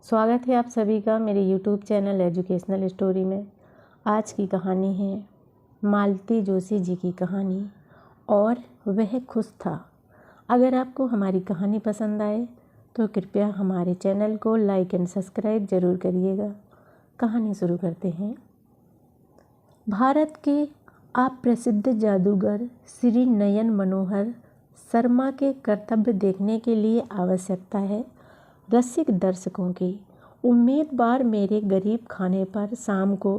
स्वागत है आप सभी का मेरे YouTube चैनल एजुकेशनल स्टोरी में। आज की कहानी है मालती जोशी जी की कहानी और वह खुश था। अगर आपको हमारी कहानी पसंद आए तो कृपया हमारे चैनल को लाइक एंड सब्सक्राइब ज़रूर करिएगा। कहानी शुरू करते हैं। भारत के आप प्रसिद्ध जादूगर श्री नयन मनोहर शर्मा के कर्तव्य देखने के लिए आवश्यकता है रसिक दर्शकों की। उम्मीदवार मेरे गरीब खाने पर शाम को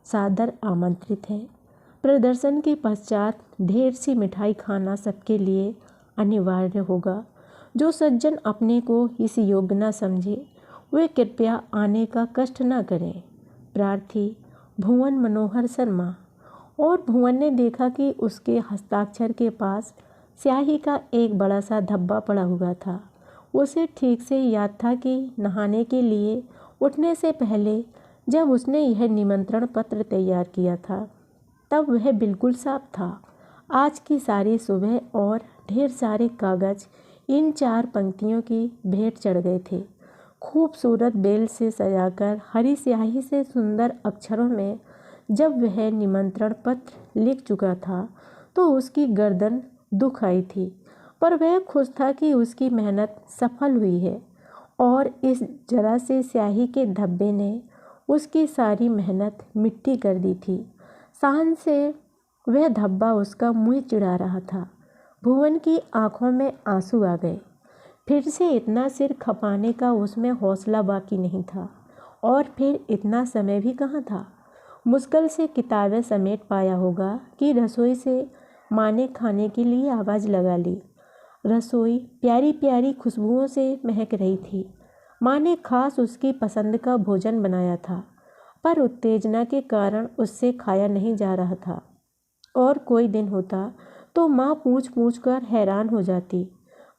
सादर आमंत्रित हैं। प्रदर्शन के पश्चात ढेर सी मिठाई खाना सबके लिए अनिवार्य होगा। जो सज्जन अपने को इस योग्य न समझे वे कृपया आने का कष्ट न करें। प्रार्थी भुवन मनोहर शर्मा। और भुवन ने देखा कि उसके हस्ताक्षर के पास स्याही का एक बड़ा सा धब्बा पड़ा हुआ था। उसे ठीक से याद था कि नहाने के लिए उठने से पहले जब उसने यह निमंत्रण पत्र तैयार किया था तब वह बिल्कुल साफ था। आज की सारी सुबह और ढेर सारे कागज़ इन 4 पंक्तियों की भेंट चढ़ गए थे। खूबसूरत बेल से सजाकर हरी स्याही से सुंदर अक्षरों में जब वह निमंत्रण पत्र लिख चुका था तो उसकी गर्दन दुख आई थी, पर वह खुश था कि उसकी मेहनत सफल हुई है और इस जरा से स्याही के धब्बे ने उसकी सारी मेहनत मिट्टी कर दी थी। सहन से वह धब्बा उसका मुंह चिढ़ा रहा था। भुवन की आंखों में आंसू आ गए। फिर से इतना सिर खपाने का उसमें हौसला बाकी नहीं था और फिर इतना समय भी कहाँ था। मुश्किल से किताबें समेट पाया होगा कि रसोई से माँ ने खाने के लिए आवाज़ लगा ली। रसोई प्यारी प्यारी खुशबुओं से महक रही थी। माँ ने खास उसकी पसंद का भोजन बनाया था, पर उत्तेजना के कारण उससे खाया नहीं जा रहा था। और कोई दिन होता तो माँ पूछ पूछ कर हैरान हो जाती,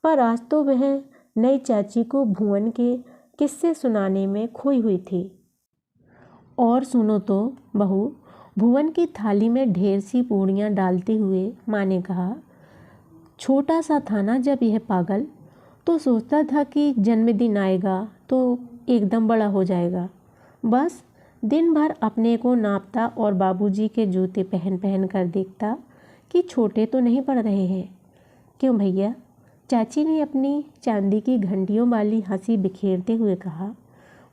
पर आज तो वह नई चाची को भुवन के किस्से सुनाने में खोई हुई थी। और सुनो तो बहू, भुवन की थाली में ढेर सी पूड़ियाँ डालते हुए माँ ने कहा, छोटा सा था ना जब यह पागल, तो सोचता था कि जन्मदिन आएगा तो एकदम बड़ा हो जाएगा। बस दिन भर अपने को नापता और बाबूजी के जूते पहन पहन कर देखता कि छोटे तो नहीं पड़ रहे हैं। क्यों भैया? चाची ने अपनी चांदी की घंटियों वाली हंसी बिखेरते हुए कहा।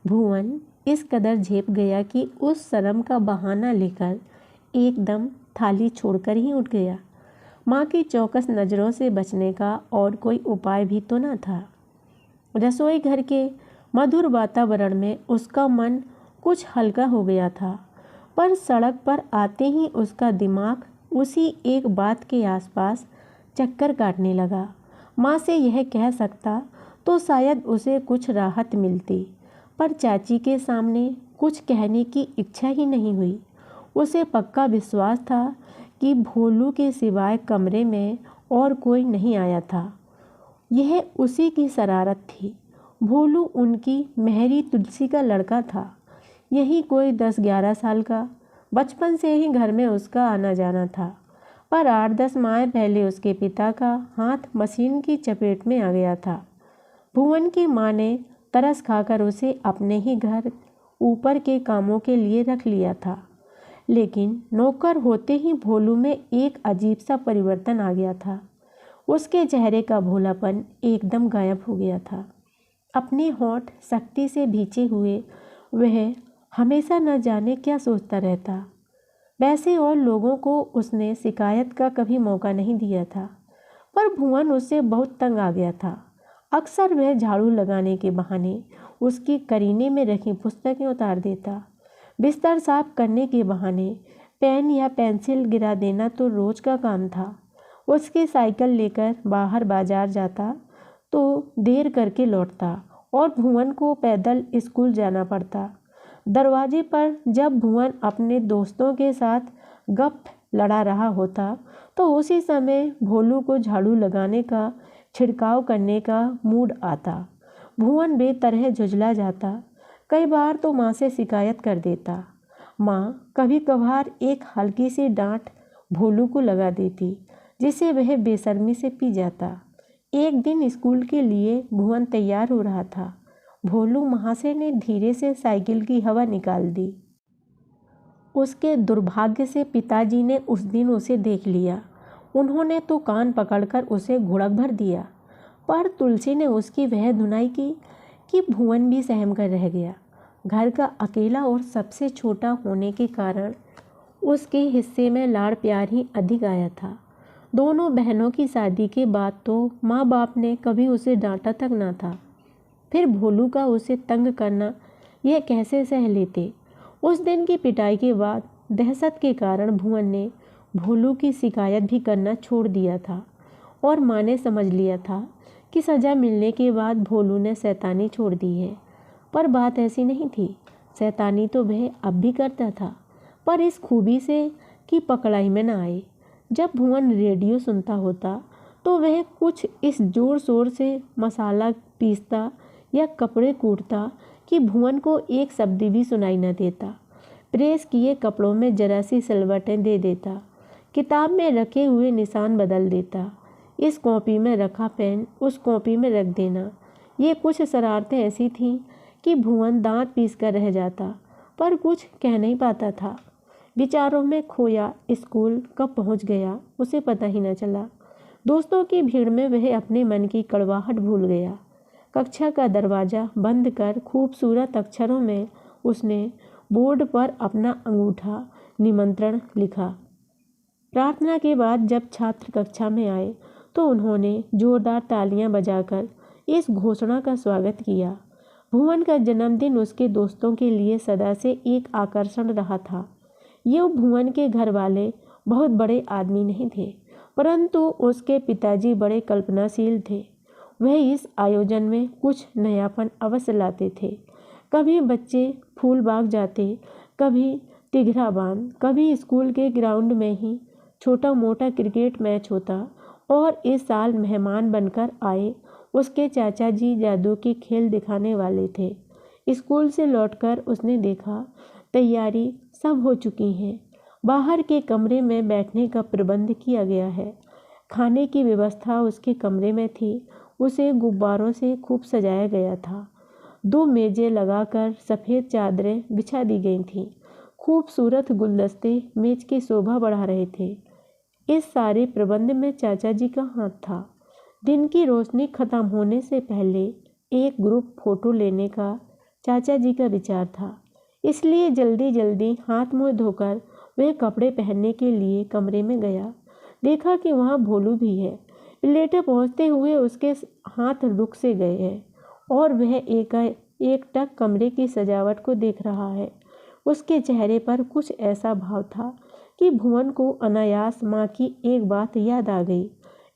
भुवन इस कदर झेप गया कि उस शर्म का बहाना लेकर एकदम थाली छोड़कर ही उठ गया। माँ की चौकस नज़रों से बचने का और कोई उपाय भी तो न था। रसोई घर के मधुर वातावरण में उसका मन कुछ हल्का हो गया था, पर सड़क पर आते ही उसका दिमाग उसी एक बात के आसपास चक्कर काटने लगा। माँ से यह कह सकता तो शायद उसे कुछ राहत मिलती, पर चाची के सामने कुछ कहने की इच्छा ही नहीं हुई। उसे पक्का विश्वास था कि भोलू के सिवाय कमरे में और कोई नहीं आया था। यह उसी की शरारत थी। भोलू उनकी मेहरी तुलसी का लड़का था, यही कोई 10-11 साल का। बचपन से ही घर में उसका आना जाना था, पर 8-10 माह पहले उसके पिता का हाथ मशीन की चपेट में आ गया था। भुवन की माँ ने तरस खाकर उसे अपने ही घर ऊपर के कामों के लिए रख लिया था, लेकिन नौकर होते ही भोलू में एक अजीब सा परिवर्तन आ गया था। उसके चेहरे का भोलापन एकदम गायब हो गया था। अपने होंठ सख्ती से भींचे हुए वह हमेशा न जाने क्या सोचता रहता। वैसे और लोगों को उसने शिकायत का कभी मौका नहीं दिया था, पर भुवन उससे बहुत तंग आ गया था। अक्सर वह झाड़ू लगाने के बहाने उसकी करीने में रखी पुस्तकें उतार देता। बिस्तर साफ करने के बहाने पेन या पेंसिल गिरा देना तो रोज का काम था। उसकी साइकिल लेकर बाहर बाजार जाता तो देर करके लौटता और भुवन को पैदल स्कूल जाना पड़ता। दरवाजे पर जब भुवन अपने दोस्तों के साथ गप लड़ा रहा होता तो उसी समय भोलू को झाड़ू लगाने का छिड़काव करने का मूड आता। भुवन बेतरह झुंझला जाता। कई बार तो माँ से शिकायत कर देता। माँ कभी कभार एक हल्की सी डांट भोलू को लगा देती, जिसे वह बेशर्मी से पी जाता। एक दिन स्कूल के लिए भुवन तैयार हो रहा था। भोलू महाशय ने धीरे से साइकिल की हवा निकाल दी। उसके दुर्भाग्य से पिताजी ने उस दिन उसे देख लिया। उन्होंने तो कान पकड़कर उसे घुड़क भर दिया। पर तुलसी ने उसकी वह धुनाई की कि भुवन भी सहम कर रह गया। घर का अकेला और सबसे छोटा होने के कारण उसके हिस्से में लाड़ प्यार ही अधिक आया था। दोनों बहनों की शादी के बाद तो माँ बाप ने कभी उसे डांटा तक ना था। फिर भोलू का उसे तंग करना यह कैसे सह लेते। उस दिन की पिटाई के बाद दहशत के कारण भुवन ने भोलू की शिकायत भी करना छोड़ दिया था और माँ ने समझ लिया था कि सज़ा मिलने के बाद भोलू ने शैतानी छोड़ दी है। पर बात ऐसी नहीं थी। शैतानी तो वह अब भी करता था, पर इस खूबी से कि पकड़ाई में न आए। जब भुवन रेडियो सुनता होता तो वह कुछ इस जोर शोर से मसाला पीसता या कपड़े कूटता कि भुवन को एक शब्द भी सुनाई न देता। प्रेस किए कपड़ों में जरा सी सिलवटें दे देता। किताब में रखे हुए निशान बदल देता। इस कॉपी में रखा पेन उस कॉपी में रख देना। ये कुछ शरारतें ऐसी थीं कि भुवन दांत पीस कर रह जाता, पर कुछ कह नहीं पाता था। विचारों में खोया स्कूल कब पहुंच गया उसे पता ही न चला। दोस्तों की भीड़ में वह अपने मन की कड़वाहट भूल गया। कक्षा का दरवाज़ा बंद कर खूबसूरत अक्षरों में उसने बोर्ड पर अपना अंगूठा निमंत्रण लिखा। प्रार्थना के बाद जब छात्र कक्षा में आए तो उन्होंने जोरदार तालियां बजाकर इस घोषणा का स्वागत किया। भुवन का जन्मदिन उसके दोस्तों के लिए सदा से एक आकर्षण रहा था। ये भुवन के घर वाले बहुत बड़े आदमी नहीं थे, परंतु उसके पिताजी बड़े कल्पनाशील थे। वह इस आयोजन में कुछ नयापन अवश्य लाते थे। कभी बच्चे फूल बाग जाते, कभी तिघरा बांध, कभी स्कूल के ग्राउंड में ही छोटा मोटा क्रिकेट मैच होता। और इस साल मेहमान बनकर आए उसके चाचा जी जादू के खेल दिखाने वाले थे। स्कूल से लौटकर उसने देखा तैयारी सब हो चुकी हैं। बाहर के कमरे में बैठने का प्रबंध किया गया है। खाने की व्यवस्था उसके कमरे में थी। उसे गुब्बारों से खूब सजाया गया था। 2 मेजें लगाकर सफ़ेद चादरें बिछा दी गई थीं। खूबसूरत गुलदस्ते मेज की शोभा बढ़ा रहे थे। इस सारे प्रबंध में चाचा जी का हाथ था। दिन की रोशनी खत्म होने से पहले एक ग्रुप फोटो लेने का चाचा जी का विचार था। इसलिए जल्दी जल्दी हाथ मुंह धोकर वह कपड़े पहनने के लिए कमरे में गया। देखा कि वहाँ भोलू भी है। लेटे पहुँचते हुए उसके हाथ रुक से गए हैं और वह एकटक कमरे की सजावट को देख रहा है। उसके चेहरे पर कुछ ऐसा भाव था कि भुवन को अनायास माँ की एक बात याद आ गई।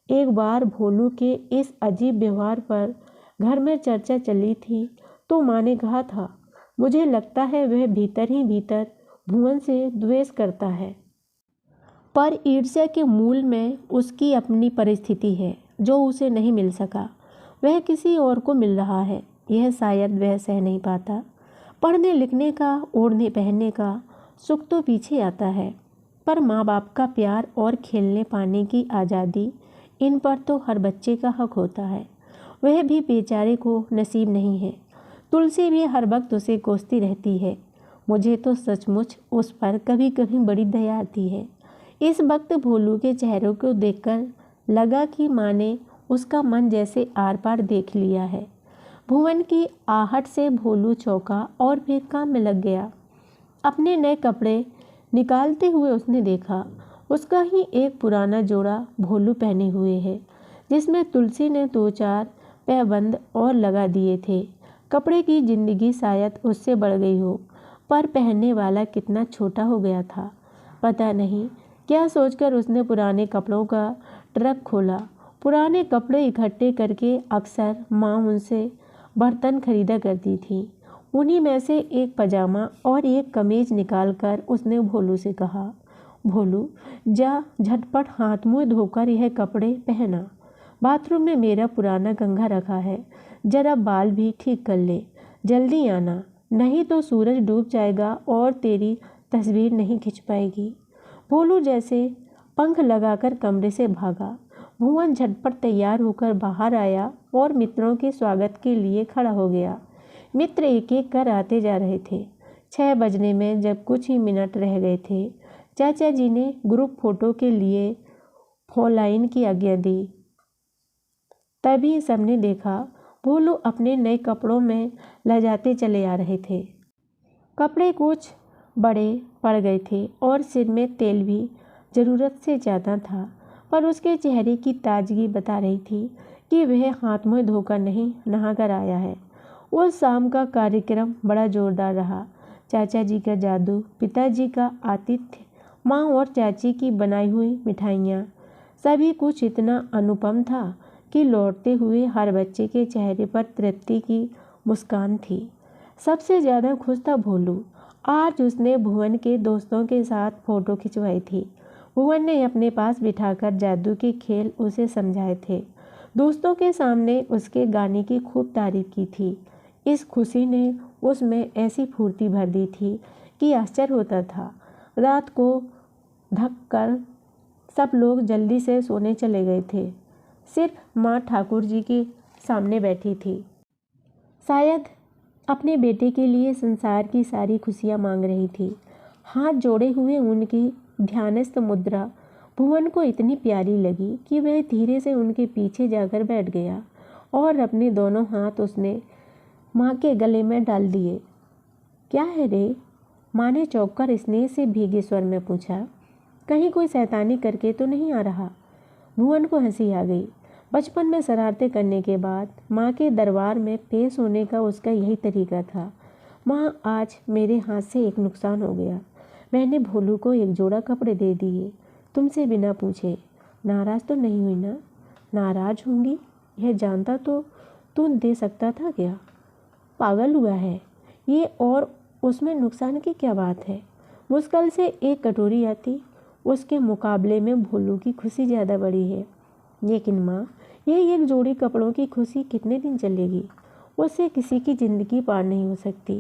एक बार भोलू के इस अजीब व्यवहार पर घर में चर्चा चली थी तो माँ ने कहा था, मुझे लगता है वह भीतर ही भीतर भुवन से द्वेष करता है। पर ईर्ष्या के मूल में उसकी अपनी परिस्थिति है जो उसे नहीं मिल सका। वह किसी और को मिल रहा है। यह शायद वह सह नहीं पाता। पढ़ने लिखने का, ओढ़ने पहनने का सुख तो पीछे आता है, पर माँ बाप का प्यार और खेलने पाने की आज़ादी, इन पर तो हर बच्चे का हक होता है। वह भी बेचारे को नसीब नहीं है। तुलसी भी हर वक्त उसे कोसती रहती है। मुझे तो सचमुच उस पर कभी कभी बड़ी दया आती है। इस वक्त भोलू के चेहरों को देखकर लगा कि माँ ने उसका मन जैसे आर पार देख लिया है। भुवन की आहट से भोलू चौंका और फिर काम में लग गया। अपने नए कपड़े निकालते हुए उसने देखा उसका ही एक पुराना जोड़ा भोलू पहने हुए है, जिसमें तुलसी ने 2-4 पैबंद और लगा दिए थे। कपड़े की जिंदगी शायद उससे बढ़ गई हो, पर पहनने वाला कितना छोटा हो गया था पता नहीं। क्या सोचकर उसने पुराने कपड़ों का ट्रक खोला। पुराने कपड़े इकट्ठे करके अक्सर माँ उनसे बर्तन खरीदा करती थी। उन्हीं में से एक पजामा और एक कमीज निकालकर उसने भोलू से कहा, भोलू जा झटपट हाथ मुँह धोकर यह कपड़े पहना। बाथरूम में मेरा पुराना कंघा रखा है, जरा बाल भी ठीक कर ले। जल्दी आना, नहीं तो सूरज डूब जाएगा और तेरी तस्वीर नहीं खिंच पाएगी। भोलू जैसे पंख लगाकर कमरे से भागा। भुवन झटपट तैयार होकर बाहर आया और मित्रों के स्वागत के लिए खड़ा हो गया। मित्र एक एक कर आते जा रहे थे। 6 बजने में जब कुछ ही मिनट रह गए थे, चाचा जी ने ग्रुप फोटो के लिए फोलाइन की आज्ञा दी। तभी सबने देखा भोलू अपने नए कपड़ों में लजाते चले आ रहे थे। कपड़े कुछ बड़े पड़ गए थे और सिर में तेल भी ज़रूरत से ज़्यादा था, पर उसके चेहरे की ताजगी बता रही थी कि वह हाथ मुँह धोकर नहीं, नहाकर आया है। उस शाम का कार्यक्रम बड़ा जोरदार रहा। चाचा जी का जादू, पिताजी का आतिथ्य, माँ और चाची की बनाई हुई मिठाइयाँ, सभी कुछ इतना अनुपम था कि लौटते हुए हर बच्चे के चेहरे पर तृप्ति की मुस्कान थी। सबसे ज़्यादा खुश था भोलू। आज उसने भुवन के दोस्तों के साथ फ़ोटो खिंचवाई थी। भुवन ने अपने पास बिठाकर जादू के खेल उसे समझाए थे। दोस्तों के सामने उसके गाने की खूब तारीफ की थी। इस खुशी ने उसमें ऐसी फुर्ती भर दी थी कि आश्चर्य होता था। रात को ढक कर सब लोग जल्दी से सोने चले गए थे। सिर्फ माँ ठाकुर जी के सामने बैठी थी। शायद अपने बेटे के लिए संसार की सारी खुशियाँ मांग रही थी। हाथ जोड़े हुए उनकी ध्यानस्थ मुद्रा भुवन को इतनी प्यारी लगी कि वह धीरे से उनके पीछे जाकर बैठ गया और अपने दोनों हाथ उसने माँ के गले में डाल दिए। क्या है रे? माँ ने चौंककर स्नेह से भीगे स्वर में पूछा। कहीं कोई शैतानी करके तो नहीं आ रहा? भुवन को हंसी आ गई। बचपन में शरारतें करने के बाद माँ के दरबार में पेश होने का उसका यही तरीका था। माँ, आज मेरे हाथ से एक नुकसान हो गया। मैंने भोलू को एक जोड़ा कपड़े दे दिए, तुमसे बिना पूछे। नाराज़ तो नहीं हुई ना? नाराज़ होंगी यह जानता तो तू दे सकता था क्या? पागल हुआ है ये, और उसमें नुकसान की क्या बात है? मुश्किल से एक कटोरी आती, उसके मुकाबले में भोलू की खुशी ज़्यादा बड़ी है। लेकिन माँ, यह एक जोड़ी कपड़ों की खुशी कितने दिन चलेगी? उससे किसी की ज़िंदगी पार नहीं हो सकती।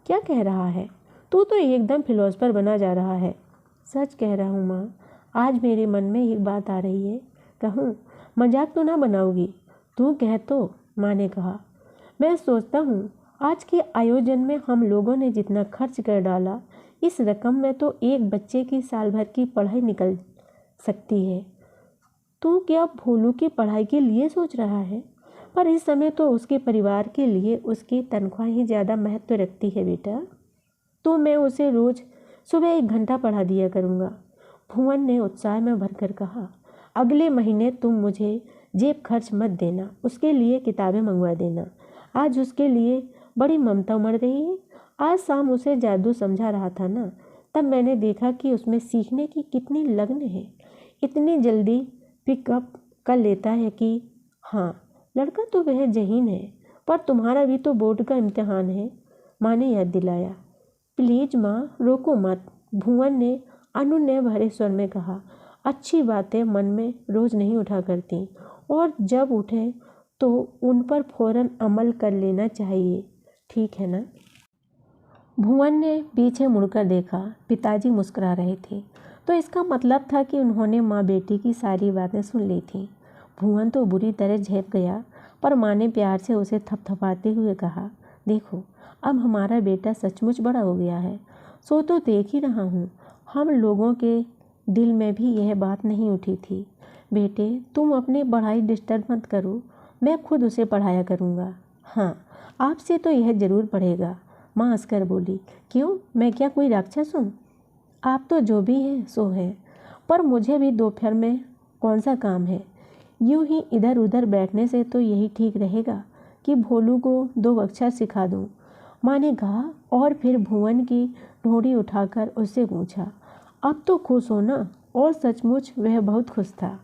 क्या कह रहा है तू? तो एकदम फिलोसफर बना जा रहा है। सच कह रहा हूँ माँ, आज मेरे मन में एक बात आ रही है, कहूँ? मजाक तो ना बनाओगी? तू कह तो, माँ ने कहा। मैं सोचता हूँ आज के आयोजन में हम लोगों ने जितना खर्च कर डाला, इस रकम में तो एक बच्चे की साल भर की पढ़ाई निकल सकती है। तू क्या भोलू की पढ़ाई के लिए सोच रहा है? पर इस समय तो उसके परिवार के लिए उसकी तनख्वाह ही ज़्यादा महत्व रखती है बेटा। तो मैं उसे रोज़ सुबह 1 घंटा पढ़ा दिया करूँगा। भुवन ने उत्साह में भरकर कहा। अगले महीने तुम मुझे जेब खर्च मत देना, उसके लिए किताबें मंगवा देना। आज उसके लिए बड़ी ममता उमड़ रही है। आज शाम उसे जादू समझा रहा था ना, तब मैंने देखा कि उसमें सीखने की कितनी लगन है। इतनी जल्दी पिकअप कर लेता है कि हाँ, लड़का तो वह जहीन है। पर तुम्हारा भी तो बोर्ड का इम्तिहान है, माँ ने याद दिलाया। प्लीज माँ, रोको मत, भुवन ने अनुनय भरे स्वर में कहा। अच्छी बातें मन में रोज़ नहीं उठा करती, और जब उठे तो उन पर फौरन अमल कर लेना चाहिए, ठीक है ना? भुवन ने पीछे मुड़कर देखा। पिताजी मुस्कुरा रहे थे, तो इसका मतलब था कि उन्होंने माँ बेटी की सारी बातें सुन ली थीं। भुवन तो बुरी तरह झेप गया, पर माँ ने प्यार से उसे थपथपाते हुए कहा, देखो, अब हमारा बेटा सचमुच बड़ा हो गया है। सो तो देख ही रहा हूँ, हम लोगों के दिल में भी यह बात नहीं उठी थी। बेटे, तुम अपनी पढ़ाई डिस्टर्ब मत करो, मैं खुद उसे पढ़ाया करूँगा। हाँ, आपसे तो यह ज़रूर पढ़ेगा, माँ हंसकर बोली। क्यों, मैं क्या कोई राक्षस हूँ? आप तो जो भी है सो है, पर मुझे भी दोपहर में कौन सा काम है? यूं ही इधर उधर बैठने से तो यही ठीक रहेगा कि भोलू को 2 अक्षर सिखा दूँ, माँ ने कहा, और फिर भुवन की ढोड़ी उठाकर उससे पूछा, अब तो खुश हो ना? और सचमुच वह बहुत खुश था।